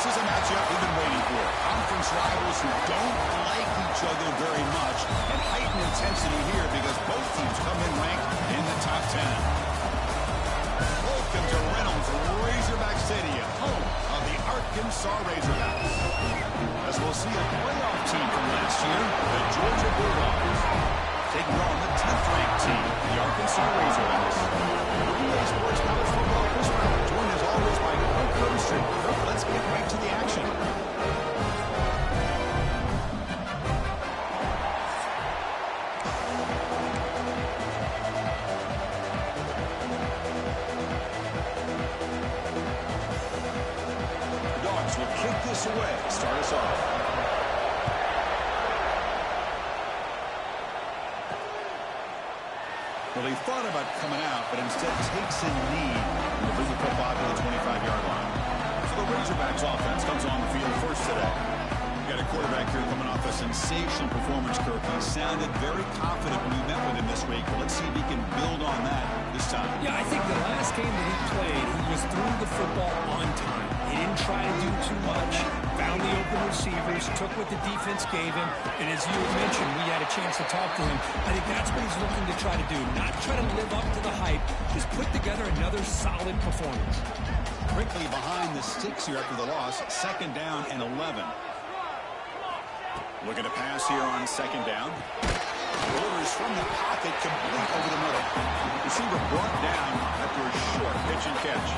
This is a matchup we've been waiting for. Conference rivals who don't like each other very much, and heightened intensity here because both teams come in ranked in the top 10. Welcome to Reynolds Razorback Stadium, home of the Arkansas Razorbacks. As we'll see a playoff team from last year, the Georgia Bulldogs, taking on the 10th-ranked team, the Arkansas Razorbacks. Relay Sports College Football First Round, joined as always by Kirk Herbstreit. Kirk, let's get right to the action. The Dogs will kick this away, start us off. Well, he thought about coming out, but instead takes a knee and will bring the football to the 25-yard line. So the Razorbacks offense comes on the field first today. We got a quarterback here coming off a sensational performance, Kirk. He sounded very confident when we met with him this week. Well, let's see if he can build on that this time. Yeah, I think the last game that he played, he was throwing the football on time. He didn't try to do too much. Found the open receivers, took what the defense gave him, and as you mentioned, we had a chance to talk to him. I think that's what he's looking to try to do. Not try to live up to the hype, just put together another solid performance. Quickly behind the sticks here after the loss, 2nd down and 11. Looking to pass here on 2nd down. Delivers from the pocket, complete over the middle. Receiver brought down after a short pitch and catch.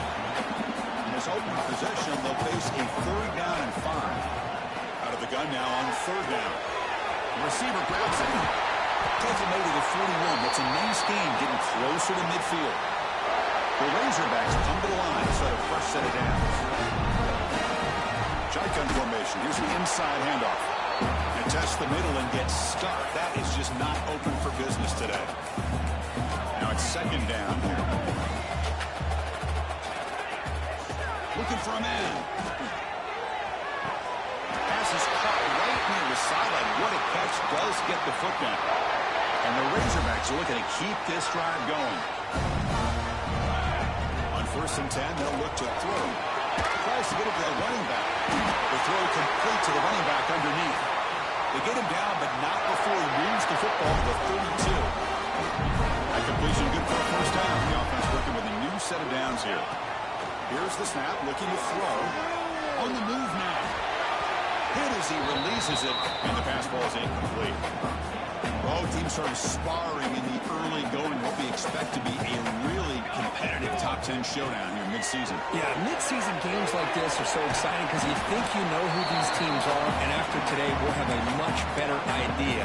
In this open possession, they'll face a 3rd down and 5. Out of the gun now on 3rd down. The receiver grabs it. Takes it over to the 41. That's a nice game, getting closer to midfield. The Razorbacks come to the line, set a fresh set of downs. Shotgun formation. Here's the inside handoff. And test the middle and get stuck. That is just not open for business today. Now it's 2nd down here. Looking for a man. Pass is caught right near the sideline. What a catch. Does get the foot down. And the Razorbacks are looking to keep this drive going. On 1st and 10, they'll look to throw. Tries to get it to the running back. The throw complete to the running back underneath. They get him down, but not before he moves the football to the 32. That completion good for a 1st down. The offense working with a new set of downs here. Here's the snap, looking to throw. On the move now. Hit as he releases it, and the pass ball is incomplete. Both teams sort of sparring in the early going. What we expect to be a really competitive top 10 showdown here mid-season. Yeah, mid-season games like this are so exciting because you think you know who these teams are, and after today, we'll have a much better idea.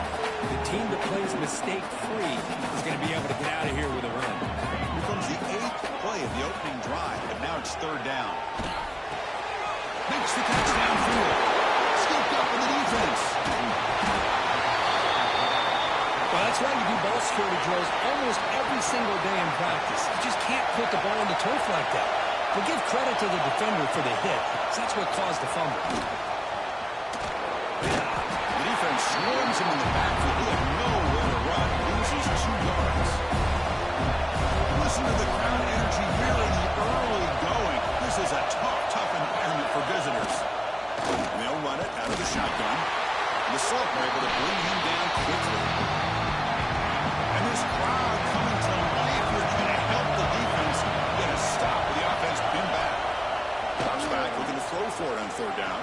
The team that plays mistake-free is going to be able to get out of here with a win. Here comes the 8th play of the opening drive, but now it's 3rd down. Makes the catch downfield. Scooped up in the defense. Well, that's why you do ball security drills almost every single day in practice. You just can't put the ball in the turf like that. We'll give credit to the defender for the hit, because that's what caused the fumble. The defense swarms him in the backfield. He had nowhere to run. Loses 2 yards. Listen to the crowd energy here in the early going. This is a tough environment for visitors. They'll run it out of the shotgun. The Sultan are able to bring him down quickly. And this crowd coming to life here trying to help the defense get a stop with the offense pinned back. Drops back, looking to throw for it on 3rd down.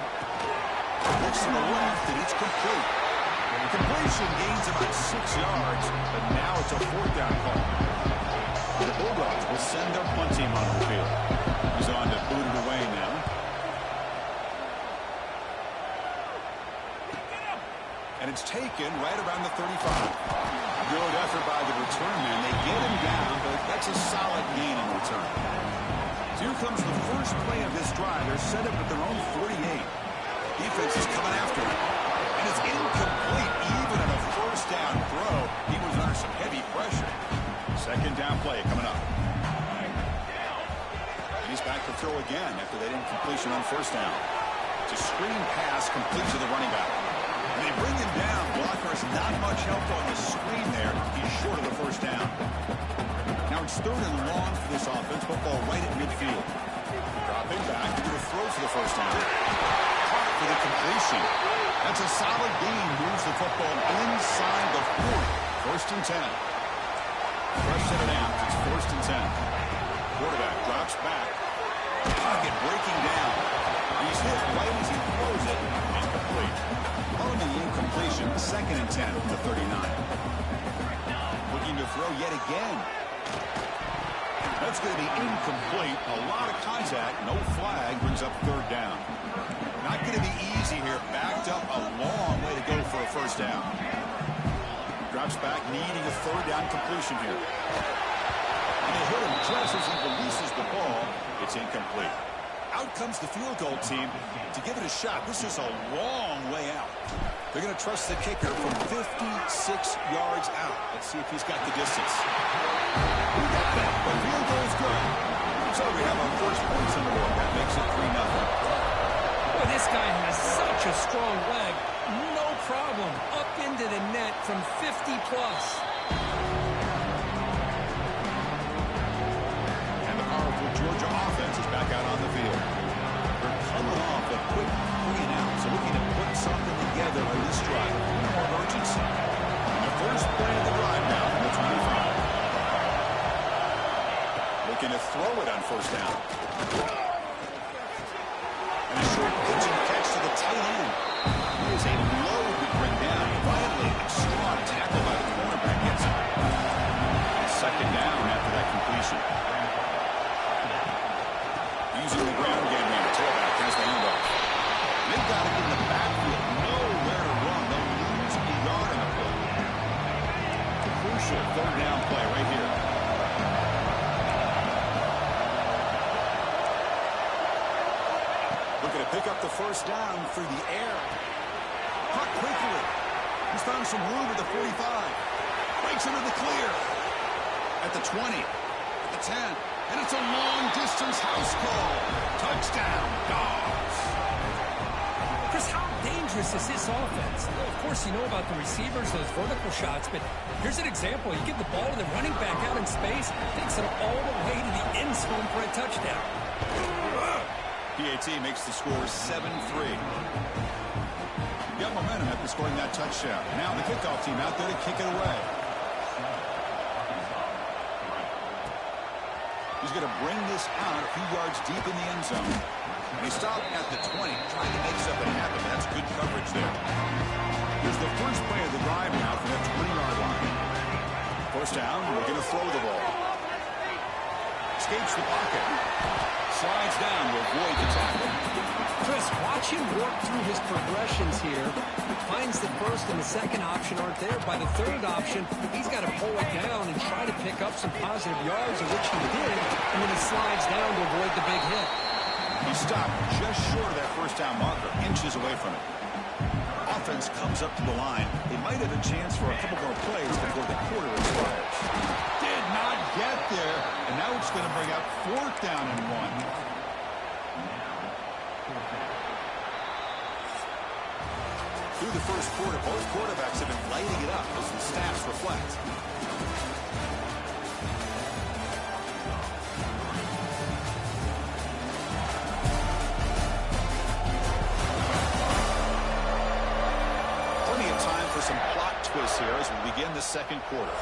Looks to the left, and it's complete. The completion gains about 6 yards, but now it's a 4th down call. The Bulldogs will send their punt team on the field. He's on to boot it away now. And it's taken right around the 35. Good effort by the return man. They get him down, but that's a solid gain in return. So here comes the first play of this drive. They're set up at their own 48. Defense is coming after him. And it's incomplete. Even on a 1st down throw, he was under some heavy pressure. 2nd down play coming up. And he's back to throw again after that incompletion on 1st down. It's a screen pass complete to the running back. And they bring him down. Blocker has not much help on the screen there. He's short of the 1st down. Now it's 3rd and long for this offense. Football right at midfield. Drop Dropping back to throw for the first down. Caught for the completion. That's a solid gain. Moves the football inside the 40. First and 10. Fresh set of downs. It's first and 10. Quarterback drops back. Pocket breaking down. He's hit right as he throws it. Incomplete. Following the incompletion. Second and 10 to 39. Looking to throw yet again. That's going to be incomplete. A lot of contact. No flag. Brings up third down. Not going to be easy here. Backed up a long way to go for a first down. Drops back, needing a third down completion here. And they hit him just as he releases the ball. It's incomplete. Out comes the field goal team to give it a shot. This is a long way out. They're going to trust the kicker from 56 yards out. Let's see if he's got the distance. He got it. The field goal is good. So we have our first points on the board. That makes it 3-0. Boy, this guy has such a strong leg. No problem. Up into the net from 50-plus. And the powerful Georgia offense is back out on the field. They're coming off a quick 3-and-out, so looking to put something together on this drive. More urgency. The first play of the drive now from the 25. Looking to throw it on first down. And a short pitch and catch to the tight end. Here's a load to bring down. Finally, a strong tackle by the cornerback gets it. Second down after that completion. Using the ground game here. Tailback has the handoff. They've got it in the backfield. Nowhere to run. They'll lose a yard on the play. Crucial third down play right here. Looking to pick up the first down through the air. Caught quickly. He's found some room at the 45. Breaks into the clear. At the 20. At the 10. And it's a long-distance house call. Touchdown, Dogs. Chris, how dangerous is this offense? Well, of course, you know about the receivers, those vertical shots, but here's an example. You give the ball to the running back out in space, takes it all the way to the end zone for a touchdown. PAT makes the score 7-3. Got momentum after scoring that touchdown. Now the kickoff team out there to kick it away. He's going to bring this out a few yards deep in the end zone. And he stopped at the 20, trying to make something happen. That's good coverage there. Here's the first play of the drive now from that 20-yard line. First down, we're going to throw the ball. Escapes the pocket. Slides down to avoid the tackle. Chris, watch him work through his progressions here. Finds the first and the second option aren't there. By the third option, he's got to pull it down and try to pick up some positive yards, of which he did, and then he slides down to avoid the big hit. He stopped just short of that first down marker, inches away from it. Offense comes up to the line. They might have a chance for a couple more plays before the quarter expires. Did not get there, and now it's going to bring up fourth down and 1. Through the first quarter, both quarterbacks have been lighting it up as the stats reflect. Plenty of time for some plot twists here as we begin the second quarter.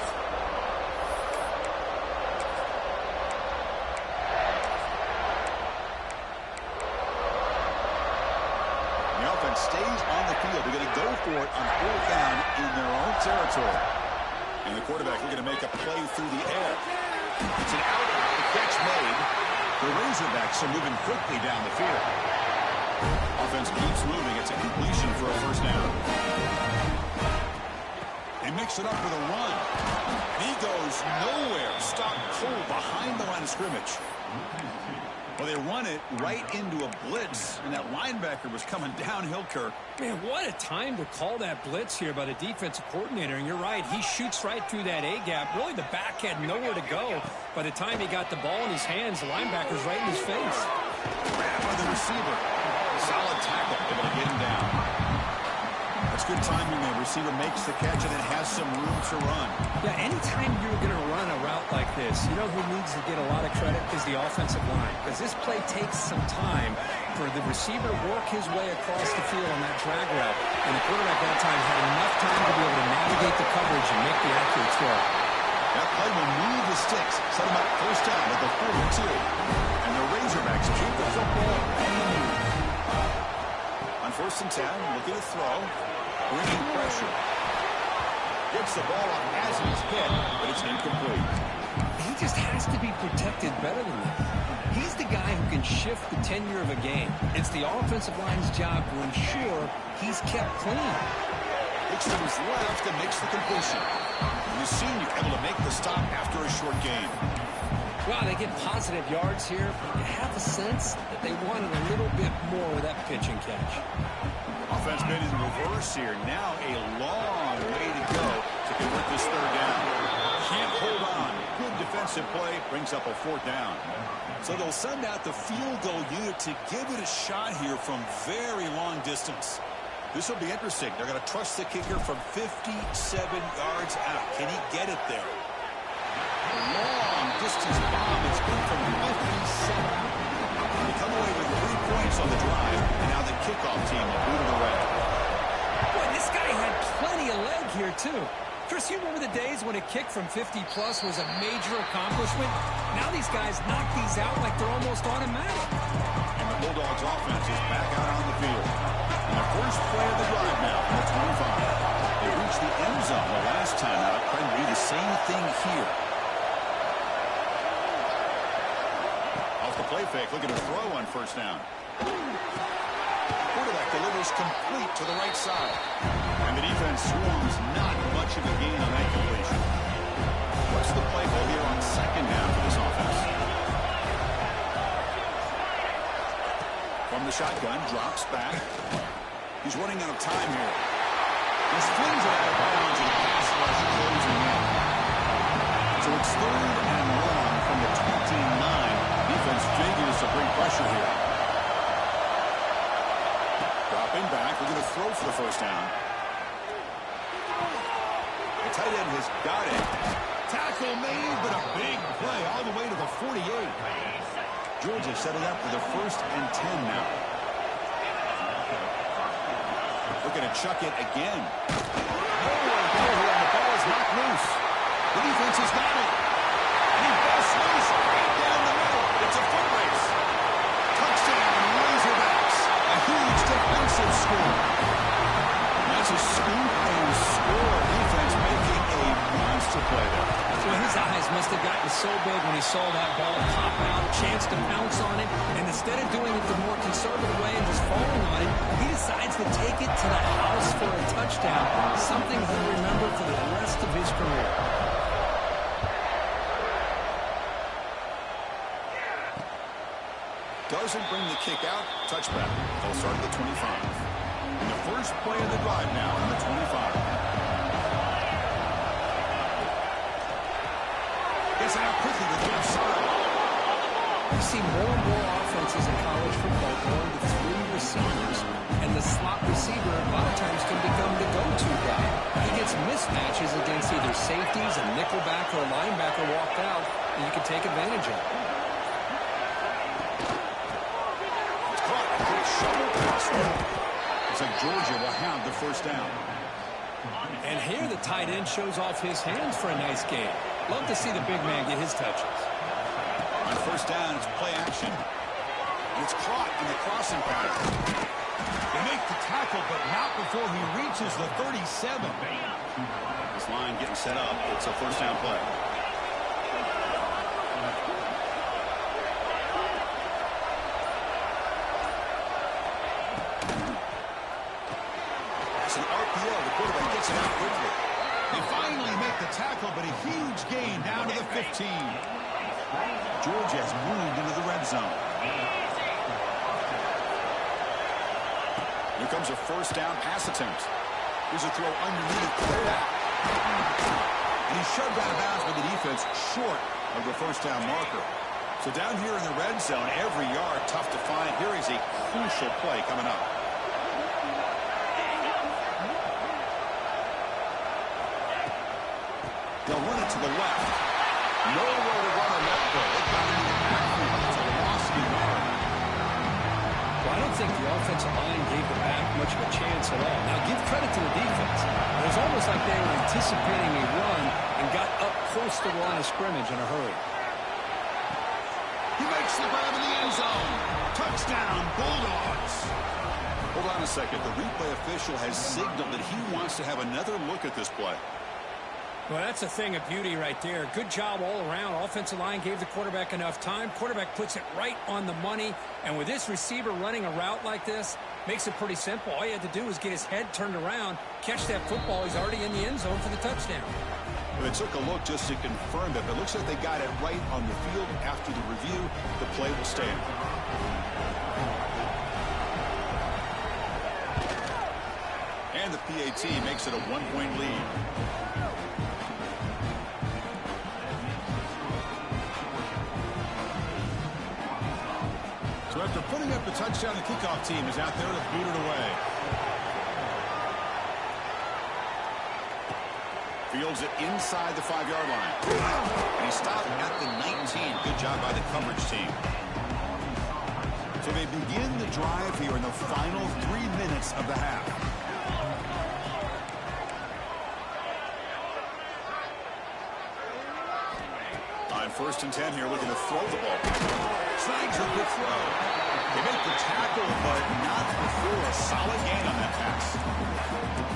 Stays on the field. They're going to go for it on fourth down in their own territory. And the quarterback looking to make a play through the air. It's an out. The catch made. The Razorbacks are moving quickly down the field. Offense keeps moving. It's a completion for a first down. They mix it up with a run. And he goes nowhere. Stopped cold behind the line of scrimmage. Well, they run it right into a blitz, and that linebacker was coming downhill, Kirk. Man, what a time to call that blitz here by the defensive coordinator. And you're right, he shoots right through that A-gap. Really, the back had nowhere to go. By the time he got the ball in his hands, the linebacker's right in his face. Grab by the receiver. Solid tackle, able to get him down. Let's good timing there. Receiver makes the catch and it has some room to run. Yeah, anytime you're going to run a route like this, you know who needs to get a lot of credit is the offensive line. Because this play takes some time for the receiver to work his way across the field on that drag route. And the quarterback that time had enough time to be able to navigate the coverage and make the accurate throw. That play will move the sticks. Set them up first down at the 42. And the Razorbacks keep the football on the move. On 1st and 10, looking to throw. Bringing pressure. Gets the ball up as he's hit, but it's incomplete. He just has to be protected better than that. He's the guy who can shift the tenure of a game. It's the offensive line's job to ensure he's kept clean. Looks to his left and makes the completion. And the senior able to make the stop after a short game. Well, they get positive yards here. You have a sense that they wanted a little bit more with that pitch and catch. Offense made in reverse here. Now a long way to go to convert this 3rd down. Can't hold on. Good defensive play. Brings up a 4th down. So they'll send out the field goal unit to give it a shot here from very long distance. This will be interesting. They're going to trust the kicker from 57 yards out. Can he get it there? A long distance bomb. It's good from 57. They come away with 3 points on the drive, and now the kickoff team will boot it away. Boy, this guy had plenty of leg here, too. Chris, you remember the days when a kick from 50-plus was a major accomplishment? Now these guys knock these out like they're almost automatic. And the Bulldogs offense is back out on the field. And the first play of the drive now from the 25. They reached the end zone the last time out. Trying to do the same thing here. Off the play fake, looking to throw on 1st down. Quarterback delivers complete to the right side. And the defense swarms not much of a gain on that completion. What's the play call here on 2nd down for this offense? From the shotgun, drops back. He's running out of time here. He flings it out of bounds and the pass rush closing in. So it's 3rd and long from the 29. Defense figures to bring pressure here. Dropping back, we're going to throw for the 1st down. The tight end has got it. Tackle made, but a big play all the way to the 48. Georgia settled up for the 1st and 10 now. Looking to chuck it again. Nowhere to go here, and the ball is knocked loose. The defense has got it. And he busts loose right down the middle. It's a foot race. Touchdown, Razorbacks. A huge defensive score. That's a scoop and score. Defense making a monster play there. Well, his eyes must have gotten so big when he saw that ball pop out, chance to pounce on it, and instead of doing it the more conservative way and just falling on it, he decides to take it to the house for a touchdown, something he'll remember for the rest of his career. Doesn't bring the kick out. Touchback. They'll start at the 25. And the first play of the drive now on the 25. Gets out quickly to the left side. You see more and more offenses in college football going to 3 receivers, and the slot receiver a lot of times can become the go-to guy. He gets mismatches against either safeties, a nickelback, or a linebacker walked out, and you can take advantage of it. It's caught. A quick shovel pass there. Looks like Georgia will have the 1st down. And here the tight end shows off his hands for a nice game. Love to see the big man get his touches. On 1st down, it's play action. And it's caught in the crossing pattern. They make the tackle, but not before he reaches the 37. This line getting set up. It's a 1st down play. It's an RPO. The quarterback gets it out quickly. They finally make the tackle, but a huge gain down to the 15. Georgia has moved into the red zone. Here comes a 1st down pass attempt. Here's a throw underneath. And he's shoved out of bounds by the defense short of the 1st down marker. So down here in the red zone, every yard tough to find. Here is a crucial play coming up. They'll run it to the left. Nowhere to run on that play. They got into the backfield. It's a loss of yard. Well, I don't think the offensive line gave the back much of a chance at all. Now, give credit to the defense. It was almost like they were anticipating a run and got up close to the line of scrimmage in a hurry. He makes the grab in the end zone. Touchdown, Bulldogs. Hold on a second. The replay official has signaled that he wants to have another look at this play. Well, that's a thing of beauty right there. Good job all around. Offensive line gave the quarterback enough time. Quarterback puts it right on the money. And with this receiver running a route like this, makes it pretty simple. All you had to do was get his head turned around, catch that football. He's already in the end zone for the touchdown. They took a look just to confirm that. But it looks like they got it right on the field. After the review, the play will stand. And the PAT makes it a 1-point lead. So after putting up the touchdown, the kickoff team is out there to boot it away. Fields it inside the 5-yard line. And he stopped at the 19. Good job by the coverage team. So they begin the drive here in the final 3 minutes of the half. On 1st and 10 here, looking to throw the ball. Snags a good throw. They make the tackle, but not before a solid gain on that pass.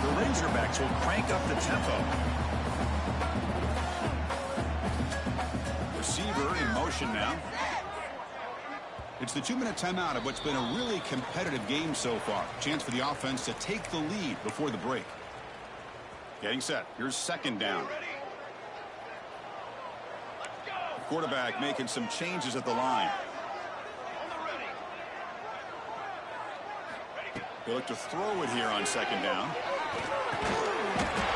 The Razorbacks will crank up the tempo. Receiver in motion now. It's the 2-minute timeout of what's been a really competitive game so far. Chance for the offense to take the lead before the break. Getting set. Here's 2nd down. Quarterback making some changes at the line. They look to throw it here on 2nd down.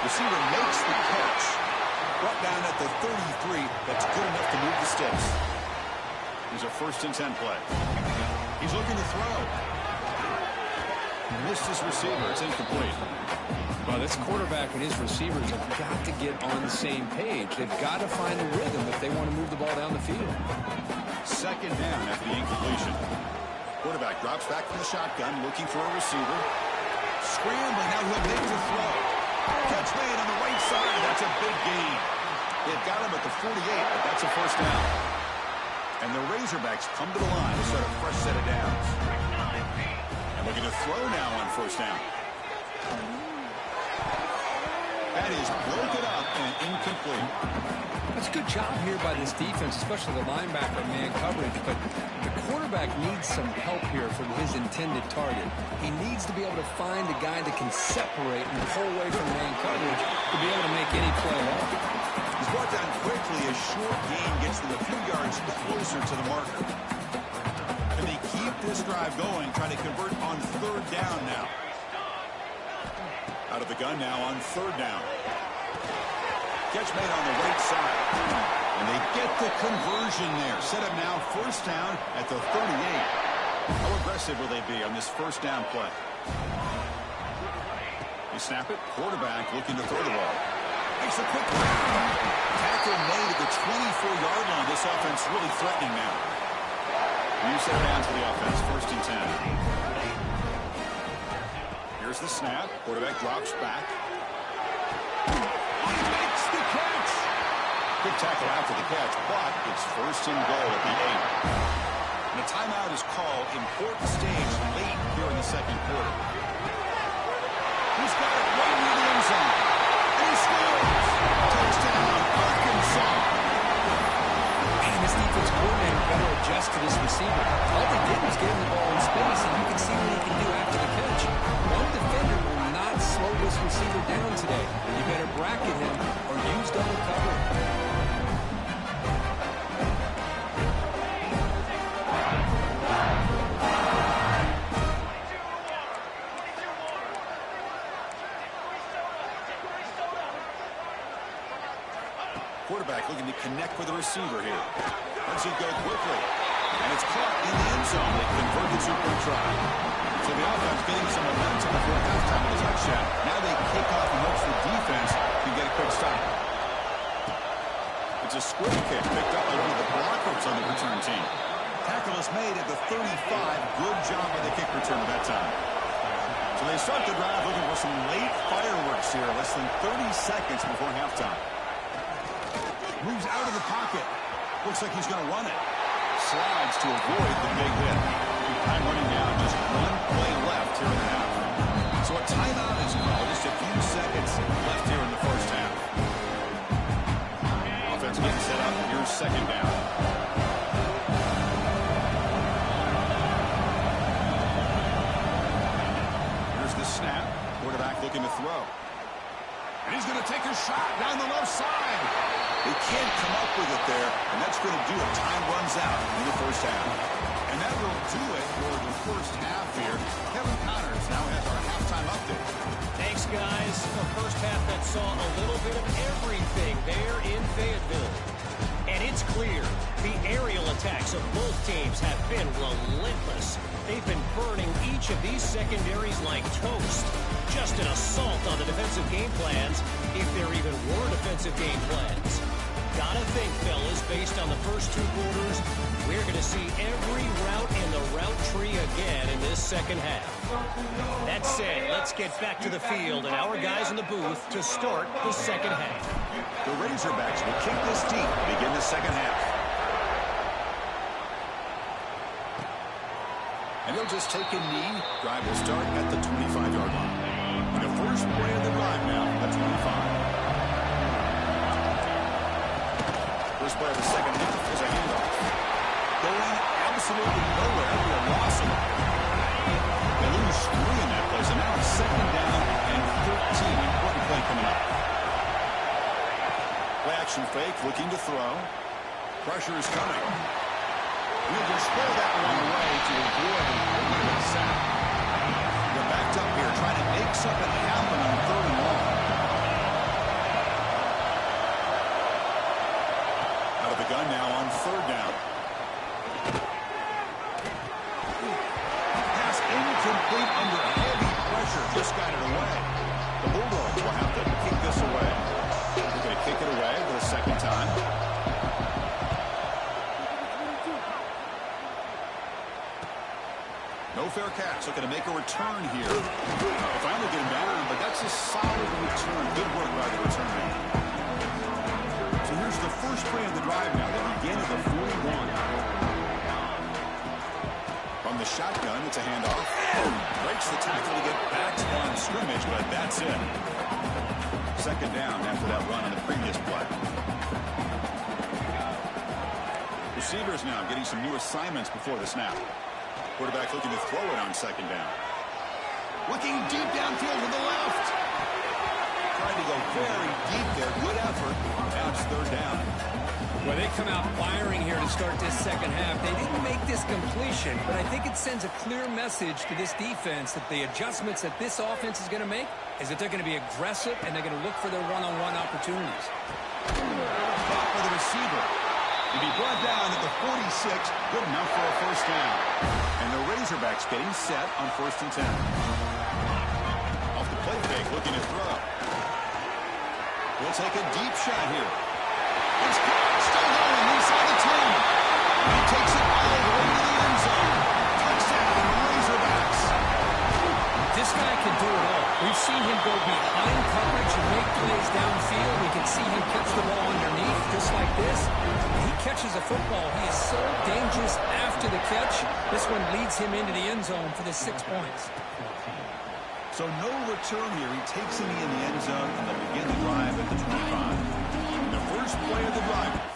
Receiver makes the catch. Brought down at the 33. That's good enough to move the sticks. Here's a 1st and 10 play. He's looking to throw. Missed his receiver. It's incomplete. Well, this quarterback and his receivers have got to get on the same page. They've got to find the rhythm if they want to move the ball down the field. 2nd down after the incompletion. Quarterback drops back from the shotgun, looking for a receiver. Scrambling, now he'll make the throw. Catch made on the right side. That's a big gain. They've got him at the 48, but that's a 1st down. And the Razorbacks come to the line to start a fresh set of downs. And looking to throw now on 1st down. That is broken up and incomplete. That's a good job here by this defense, especially the linebacker man coverage. But the quarterback needs some help here from his intended target. He needs to be able to find a guy that can separate and pull away from man coverage to be able to make any play at all. He's brought down quickly. A short gain gets them a few yards closer to the marker. And they keep this drive going, trying to convert on 3rd down now. Out of the gun now on 3rd down. Catch made on the right side. And they get the conversion there. Set up now 1st down at the 38. How aggressive will they be on this 1st down play? They snap it. Quarterback looking to throw the ball. Makes a quick grab. Tackle made at the 24-yard line. This offense really threatening now. New set of downs for the offense. 1st and 10. Here's the snap. Quarterback drops back. He makes the catch. Good tackle after the catch, but it's 1st and goal at the 8. And a timeout is called. Important stage late here in the 2nd quarter. He's got it right near the end zone. And he scores. Touchdown, Arkansas. Man, this defense coordinator better adjust to this receiver. All they did was get him the ball in space, and you can see what he can do after the catch. One defender will not slow this receiver down today. You better bracket him or use double cover. Quarterback looking to connect with the receiver here. Lets it go quickly. And it's caught in the end zone. They convert the 2-point try. So the offense getting some momentum before halftime with a touchdown. Now they kick off and hopes the defense can get a quick stop. It's a squib kick picked up by one of the blockers on the return team. Tackle is made at the 35. Good job by the kick return at that time. So they start the drive looking for some late fireworks here. Less than 30 seconds before halftime. Moves out of the pocket. Looks like he's going to run it. Slides to avoid the big hit. Time running down. Just one play left here in the half. So a timeout is called. Just a few seconds left here in the first half. Offense getting set up. Here's second down. Here's the snap. Quarterback looking to throw. And he's going to take a shot down the left side. They can't come up with it there, and that's going to do it. Time runs out in the first half. And that will do it for the first half here. Kevin Connors now has our halftime update. Thanks, guys. A first half that saw a little bit of everything there in Fayetteville. And it's clear the aerial attacks of both teams have been relentless. They've been burning each of these secondaries like toast. Just an assault on the defensive game plans, if there even were defensive game plans. Gotta think, fellas, based on the first two quarters, we're going to see every route in the route tree again in this second half. That said, let's get back to the field and our guys in the booth to start the second half. The Razorbacks will kick this deep to begin the second half. And they'll just take a knee. Drive will start at the 25-yard line. And the first play of the drive now at 25. First play of the second half is a handoff. Going absolutely nowhere. That'll be a loss. They lose 3 in that play. So now it's second down and 13. Important play coming up. Play action fake, looking to throw. Pressure is coming. We'll just throw that one away to avoid a sack. They're backed up here, trying to make something happen on 3rd and long. Out of the gun now on 3rd down. Pass incomplete under heavy pressure. Just got it away. The Bulldogs will have to kick this away. They're going to kick it away for the second time. No fair catch. Looking to make a return here. They finally get him down, but that's a solid return. Good work by the return man. So here's the first play of the drive now. They begin at the 41. From the shotgun, it's a handoff. Breaks the tackle to get back to the line of scrimmage, but that's it. Second down after that run on the previous play. Receivers now getting some new assignments before the snap. Quarterback looking to throw it on second down. Looking deep downfield to the left. Trying to go very deep there. Good effort. Now it's 3rd down. Well, they come out firing here to start this second half. They didn't make this completion, but I think it sends a clear message to this defense that the adjustments that this offense is going to make is that they're going to be aggressive and they're going to look for their one-on-one opportunities. Caught for the receiver. To be brought down at the 46, good enough for a first down. And the Razorbacks getting set on 1st and 10. Off the play fake, looking to throw. We'll take a deep shot here. It's caught, still going inside the 10. He takes it all the way to the end zone. Touchdown, Razorbacks. This guy can do it all. We've seen him go behind coverage and make plays downfield. We can see him catch the ball underneath, just like this. He catches a football. He is so dangerous after the catch. This one leads him into the end zone for the 6 points. So no return here. He takes it in the end zone, and they'll begin the drive at the 25. The first play of the drive.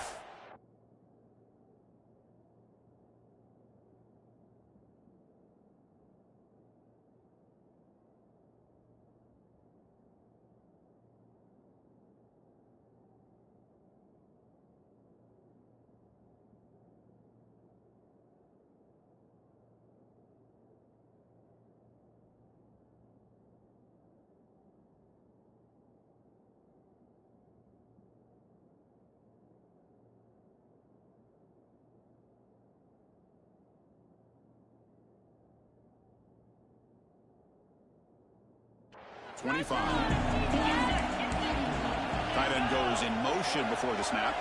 .25. Tight end goes in motion before the snap.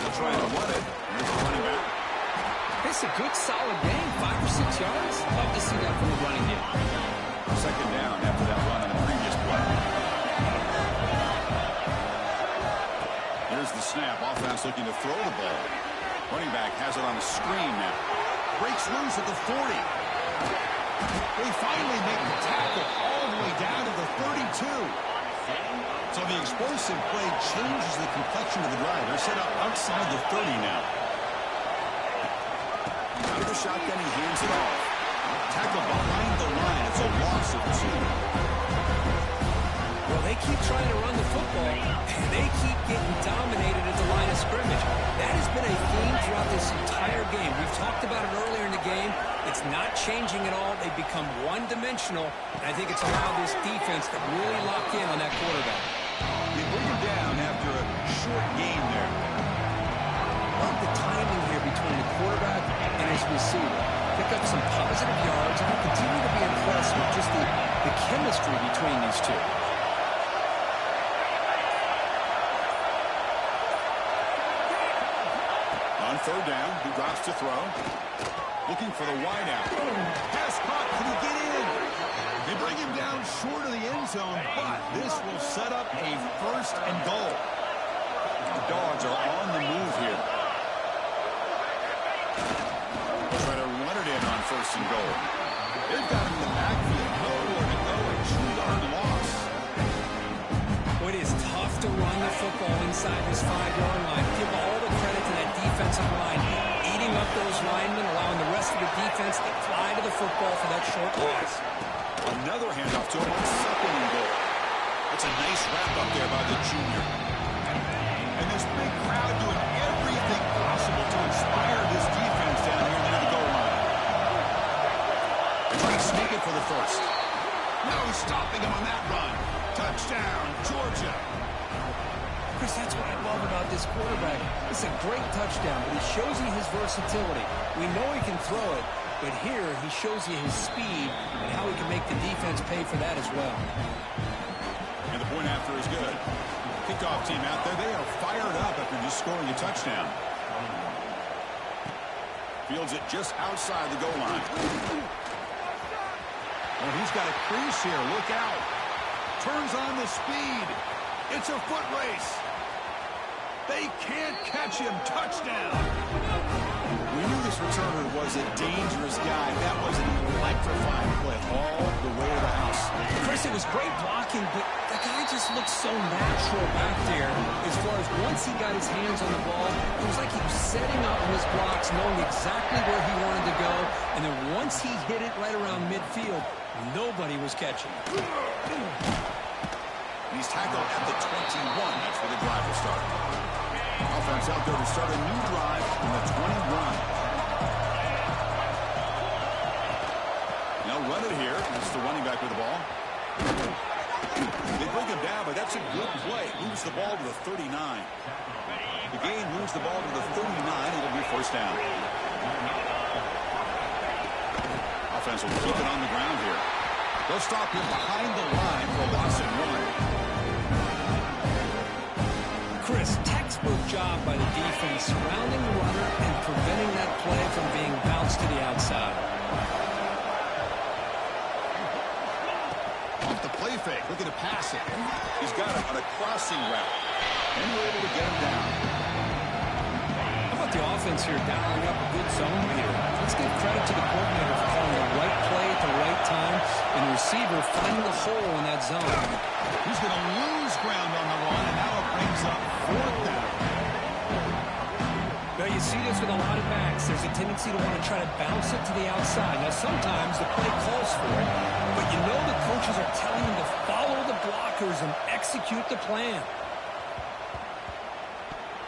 They'll try and run it. Here's the running back. It's a good, solid game, 5 or 6 yards. Love to see that from the running game. Second down after that run on the previous play. Here's the snap. Offense looking to throw the ball. Running back has it on the screen now. Breaks loose at the 40. They finally make the tackle all the way down to the 32. So the explosive play changes the complexion of the drive. They're set up outside the 30 now. Out of the shotgun, he hands it off. Tackle behind the line. It's a loss of 2. Well, they keep trying to run the football, and they keep getting dominated at the line of scrimmage. That has been a theme throughout this entire game. We've talked about it earlier in the game. It's not changing at all. They've become one-dimensional, and I think it's allowed this defense to really lock in on that quarterback. They bring him down after a short game there. Love the timing here between the quarterback and his receiver. Pick up some positive yards, and I'll continue to be impressed with just the chemistry between these two. On third down, he drops to throw. Looking for the wideout. Pass caught. Can he get in? They bring him down short of the end zone, but this will set up a first and goal. The Dogs are on the move here. Try to run it in on first and goal. They've got him in the backfield. Nowhere to go. A 2-yard loss. It is tough to run the football inside this 5-yard line. Give all the credit to that defensive line, eating up those linemen, allowing the rest of the defense to fly to the football for that short pass. Another handoff to him on second and goal. It's a nice wrap up there by the junior. And this big crowd doing everything possible to inspire this defense down here near the goal line. They're trying to sneak it for the first. No stopping him on that run. Touchdown, Georgia. Chris, that's what I love about this quarterback. It's a great touchdown, but he shows you his versatility. We know he can throw it, but here he shows you his speed and how he can make the defense pay for that as well. And the point after is good. Kickoff team out there, they are fired up after just scoring a touchdown. Fields it just outside the goal line. Oh, he's got a crease here. Look out. Turns on the speed. It's a foot race. They can't catch him. Touchdown. We knew this returner was a dangerous guy. That was an electrifying play all the way to the house. Chris, it was great blocking, but the guy just looked so natural back there. As far as once he got his hands on the ball, it was like he was setting up his blocks, knowing exactly where he wanted to go. And then once he hit it right around midfield, nobody was catching. He's tackled at the 21. That's where the drive will start. Offense out there to start a new drive on the 21. Now run it here. That's the running back with the ball. They bring him down, but that's a good play. Moves the ball to the 39. The game moves the ball to the 39. It'll be first down. Offense will keep it on the ground here. They'll stop him behind the line for a loss of 1. Chris, textbook job by the defense, surrounding the runner and preventing that play from being bounced to the outside. Off the play fake, looking to pass it. He's got it on a crossing route. And we're able to get him down. How about the offense here dialing up a good zone here? Let's give credit to the coordinator for calling the right play at the right time and the receiver finding the hole in that zone. He's going to lose ground on the run, and now it brings up fourth down. Now, you see this with a lot of backs. There's a tendency to want to try to bounce it to the outside. Now, sometimes the play calls for it, but you know the coaches are telling them to follow the blockers and execute the plan.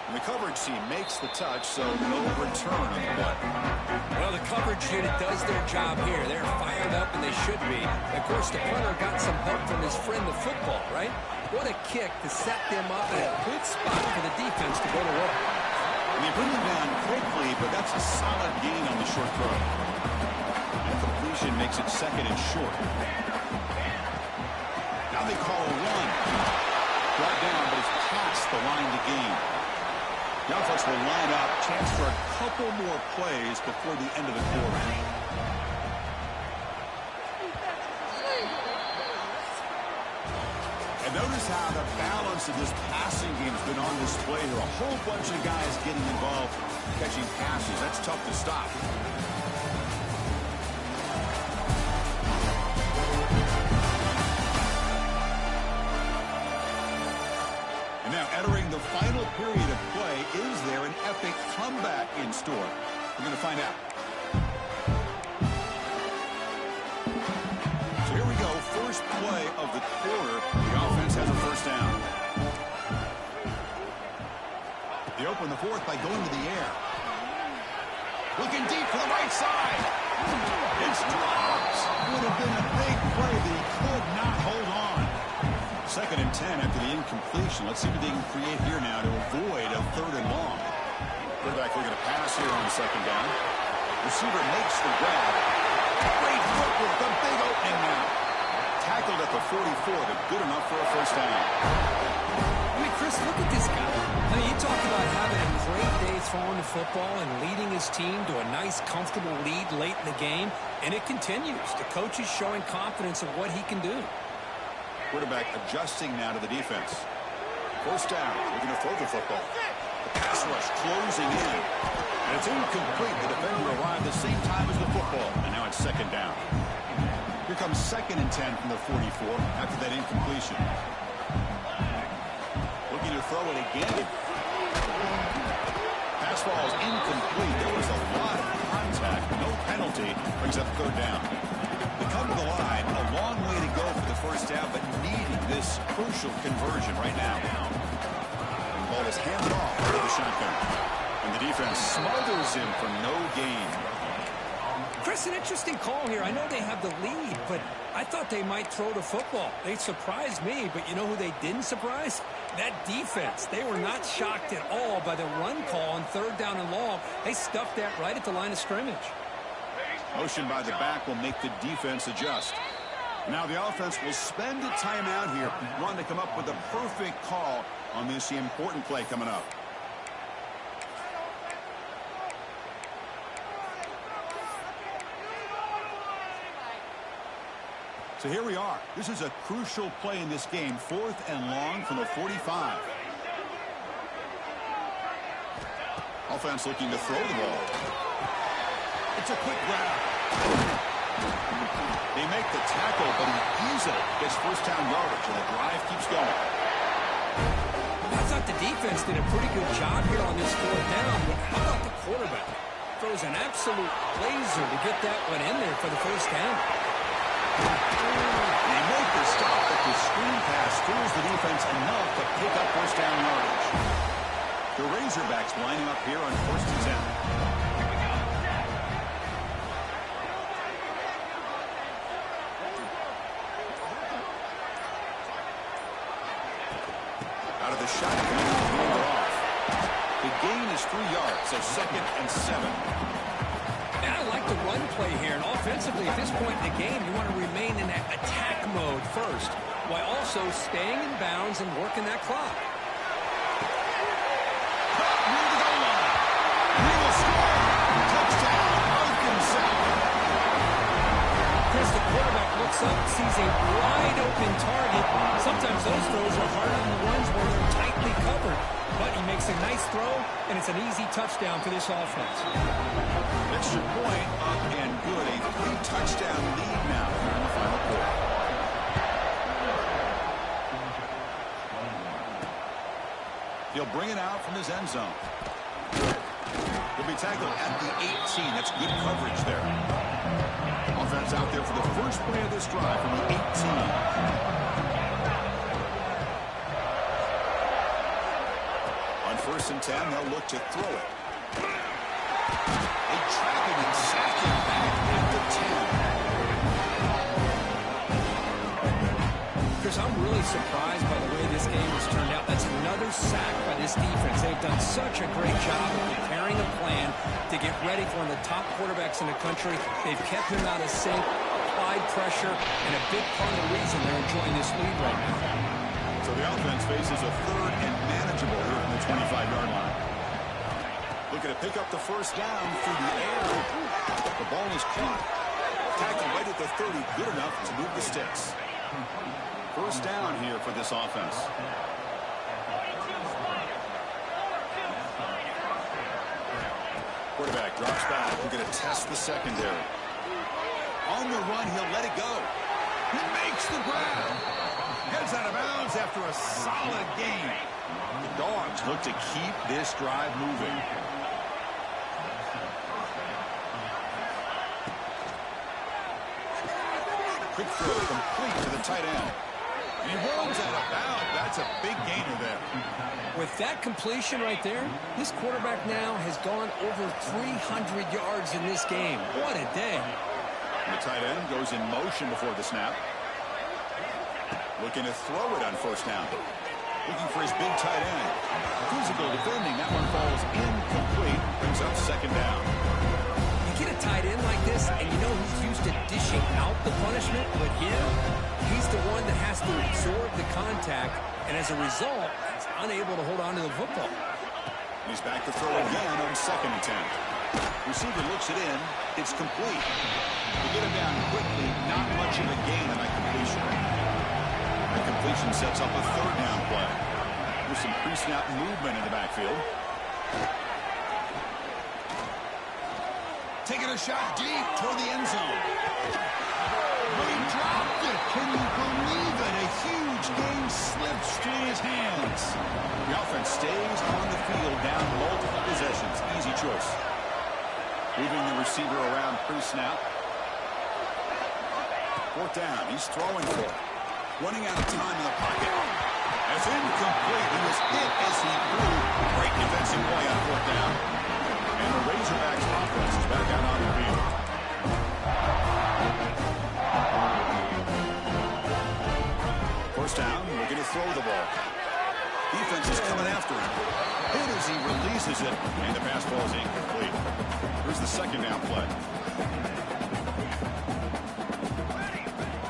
And the coverage team makes the touch, so no return on the play. Well, the coverage unit does their job here. They're fired up, and they should be. Of course, the punter got some help from his friend, the football, right? What a kick to set them up in a good spot for the defense to go to work. And they bring him down quickly, but that's a solid gain on the short throw. And completion makes it second and short. Now they call a run. Brought down, but it's past the line to gain. The offense will line up. Chance for a couple more plays before the end of the quarter. And notice how the balance of this passing game has been on display here. A whole bunch of guys getting involved, catching passes. That's tough to stop. And now entering the final period of play, is there an epic comeback in store? We're going to find out. So here we go. First play of the quarter. The offense has a first down. They open the fourth by going to the air. Looking deep for the right side. It's dropped. Would have been a big play that he could not hold on. 2nd and 10 after the incompletion. Let's see what they can create here now to avoid a 3rd and long. Quarterback looking to pass here on 2nd down. Receiver makes the grab. Great footwork. A big opening now. Tackled at the 44, but good enough for a first down. I mean, Chris, look at this guy. I mean, you talk about having a great day throwing the football and leading his team to a nice, comfortable lead late in the game, and it continues. The coach is showing confidence of what he can do. Quarterback adjusting now to the defense. First down, looking to throw the football. The pass rush closing in. And it's incomplete. The defender arrived the same time as the football. And now it's 2nd down. Here comes 2nd and 10 from the 44 after that incompletion. Looking to throw it again. Pass ball is incomplete. There was a lot of contact. No penalty. Brings up 3rd down. They come to the line. A long way to go for the first down, but needing this crucial conversion right now. The ball is handed off to the shotgun. And the defense smothers him for no gain. Chris, an interesting call here. I know they have the lead, but I thought they might throw the football. They surprised me, but you know who they didn't surprise? That defense. They were not shocked at all by the run call on 3rd down and long. They stuffed that right at the line of scrimmage. Motion by the back will make the defense adjust. Now the offense will spend a timeout here, wanting to come up with the perfect call on this important play coming up. So here we are. This is a crucial play in this game. 4th and long from the 45. Offense looking to throw the ball. It's a quick grab. They make the tackle, but he easily gets first down yardage, and the drive keeps going. I thought the defense did a pretty good job here on this 4th down, but how about the quarterback? Throws an absolute laser to get that one in there for the first down. They make the stop, but the screen pass fools the defense enough to pick up first down yardage. The Razorbacks lining up here on 1st and 10. Out of the shotgun, hand it off. The gain is 3 yards, so 2nd and 7. And I like the run play here, and offensively at this point in the game, you want to remain in that attack mode first, while also staying in bounds and working that clock. Near the goal line. He will score. Touchdown, Arkansas. Chris, the quarterback looks up, sees a wide-open target. Sometimes those throws are harder than the ones where they're tightly covered. But he makes a nice throw, and it's an easy touchdown for this offense. Extra point up and good. A 3-touchdown lead now here in the final quarter. He'll bring it out from his end zone. He'll be tackled at the 18. That's good coverage there. Offense out there for the first play of this drive from the 18. On 1st and 10, they'll look to throw it. They track him and sack him back at the 10. Chris, I'm really surprised by the way this game has turned out. That's another sack by this defense. They've done such a great job of preparing a plan to get ready for one of the top quarterbacks in the country. They've kept him out of sync, applied pressure, and a big part of the reason they're enjoying this lead right now. So the offense faces a 3rd and manageable here from the 25-yard line. Looking to pick up the first down through the air. The ball is caught. Tackle right at the 30. Good enough to move the sticks. First down here for this offense. Quarterback drops back. We're going to test the secondary. On the run, he'll let it go. He makes the grab. Heads out of bounds after a solid game. The Dogs look to keep this drive moving. Quick throw complete to the tight end. And he rolls out of bounds. That's a big gainer there. With that completion right there, this quarterback now has gone over 300 yards in this game. What a day. The tight end goes in motion before the snap. Looking to throw it on first down. Looking for his big tight end. Physical defending. That one falls incomplete. Brings up second down. You get a tight end like this, and you know he's used to dishing out the punishment, but here, he's the one that has to absorb the contact, and as a result, he's unable to hold on to the football. He's back to throw again on second attempt. Receiver looks it in. It's complete. To get him down quickly, not much of a gain on that completion. That completion sets up a third down play. There's some pre-snap movement in the backfield. Taking a shot deep toward the end zone. But he dropped it. Can you believe it? A huge game slips through his hands. The offense stays on the field down multiple possessions. Easy choice. Moving the receiver around pre-snap. Fourth down. He's throwing for it. Running out of time in the pocket. That's incomplete. He was hit as he flew. Great defensive play on fourth down. And the Razorbacks offense is back out on the field. First down. Looking to throw the ball. Defense is coming after him. Hit as he releases it. And the pass ball is incomplete. Here's the second down play.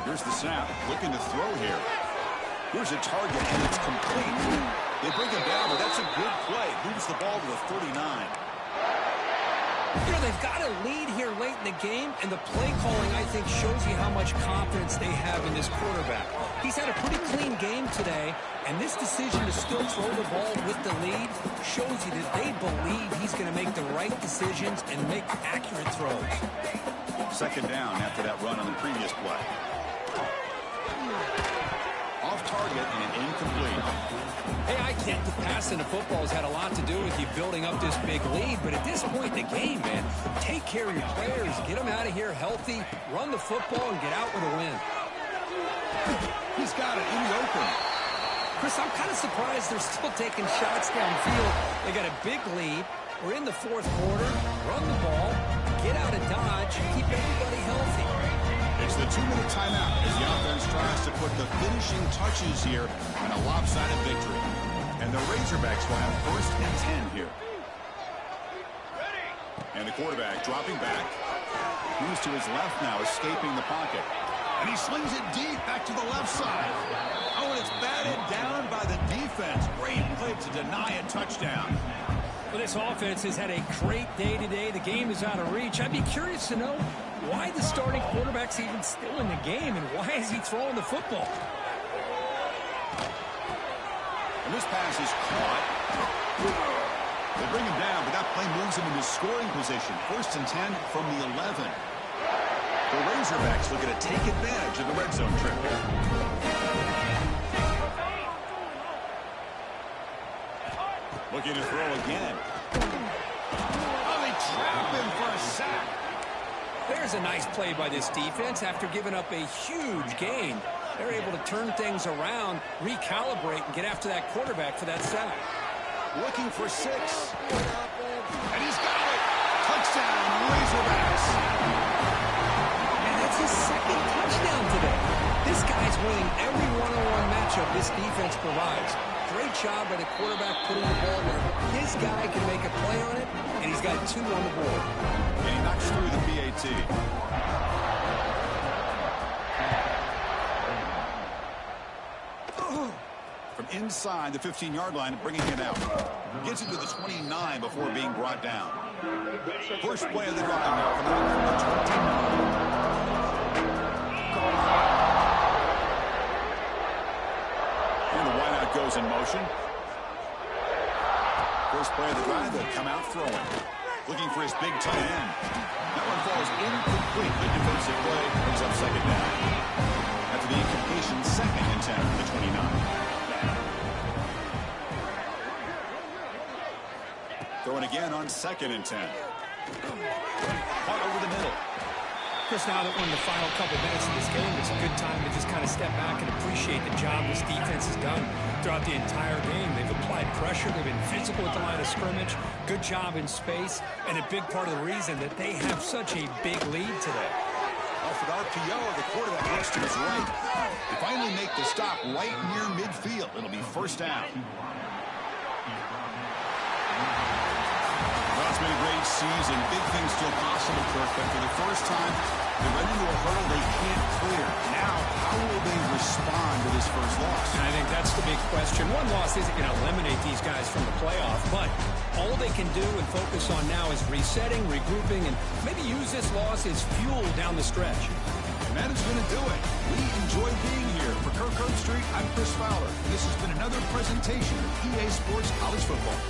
Here's the snap. Looking to throw here. Here's a target, and it's complete. They bring him down, but that's a good play. Moves the ball to the 39. You know, they've got a lead here late in the game, and the play calling, I think, shows you how much confidence they have in this quarterback. He's had a pretty clean game today, and this decision to still throw the ball with the lead shows you that they believe he's going to make the right decisions and make accurate throws. Second down after that run on the previous play. Off target and incomplete. Hey, I get the passing the football has had a lot to do with you building up this big lead, but at this point in the game, man, take care of your players, get them out of here healthy, run the football, and get out with a win. He's got it in the open. Chris, I'm kind of surprised they're still taking shots downfield. They got a big lead. We're in the fourth quarter. Run the ball, get out of Dodge, keep everybody healthy. It's the 2-minute timeout as the offense tries to put the finishing touches here on a lopsided victory. And the Razorbacks will have first and 10 here. And the quarterback dropping back. Moves to his left now, escaping the pocket. And he slings it deep back to the left side. Oh, and it's batted down by the defense. Great play to deny a touchdown. Well, this offense has had a great day today. The game is out of reach. I'd be curious to know why the starting quarterback's even still in the game, and why is he throwing the football? And this pass is caught. They bring him down, but that play moves him into scoring position. First and 10 from the 11. The Razorbacks looking to take advantage of the red zone trip here. Looking to throw again. Oh, they trap him for a sack. There's a nice play by this defense after giving up a huge gain. They're able to turn things around, recalibrate, and get after that quarterback for that sack. Looking for 6. And he's got it. Touchdown, Razorbacks. And that's his second touchdown today. This guy's winning every one-on-one matchup this defense provides. Great job by the quarterback putting the ball where his guy can make a play on it, and he's got 2 on the board. And he knocks through the PAT. From inside the 15-yard line, bringing it out. Gets it to the 29 before being brought down. First play of the drive now from the 29. And the wideout goes in motion. First play of the drive, they'll come out throwing. Looking for his big tight end. That one falls incomplete. The defensive play brings up second down. After the incompletion, 2nd and 10 from the 29. Throwing again on 2nd and 10. Caught over the middle. Chris, now that we're in the final couple minutes of this game, it's a good time to just kind of step back and appreciate the job this defense has done throughout the entire game. They've applied pressure. They've been physical at the line of scrimmage. Good job in space. And a big part of the reason that they have such a big lead today. Off an RPO, the quarterback looks to his right. They finally make the stop right near midfield. It'll be first down. Well, it's been a great season. Big things still possible, Kirk, but for the first time, they run into a hurdle they can't clear. Now, how will they respond to this first loss? And I think that's the big question. One loss isn't going to eliminate these guys from the playoff, but all they can do and focus on now is resetting, regrouping, and maybe use this loss as fuel down the stretch. And that is going to do it. We enjoy being here. For Kirk Herbstreit, I'm Chris Fowler. This has been another presentation of EA Sports College Football.